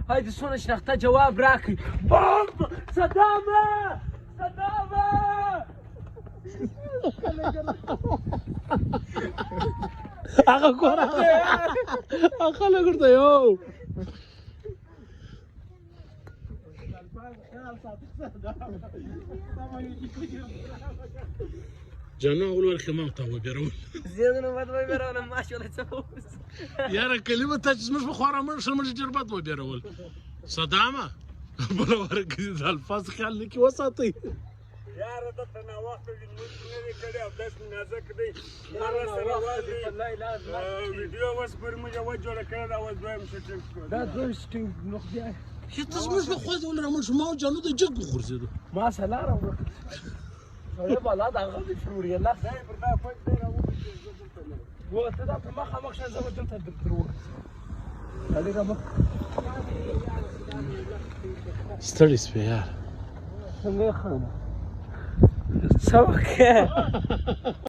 هاي څونه شناخته جواب راکړي. بمب صدامه صدامه. هغه ګوره هغه خلک ورته یو جانا اول ورکه ما ته وبېرول زیادونه بد وبېرولم ماشاءالله څه اوس یاره کلمه ته چې زموږ په خورا مړ سره مړ جربات وبېرول صدامه بله ورکه د الفاظ خیال نه کې وساتئ یاره دلته ناوخته دي لمونځ نه دی کړی او داسې نازک دی مره سره والي ویډیو اوس پر موږ یوه جوړه کړې ده اوس دویم شوټینګ کوو دا دویم شوټینګ نو بیا ته زموږ په خوا ځول رامن شو ما او جانو ته جګ وغورځېدو ما سلا راوړه سړی بالا د هغه د شروړي الله دا یې پر دا پټ دی راوګرځېد زه دلته نه یم و ته دا پر مخامخ شه زه به دلته درو هلې را مخ ستړی سوې یاره څنګه یې ښه څه وکړې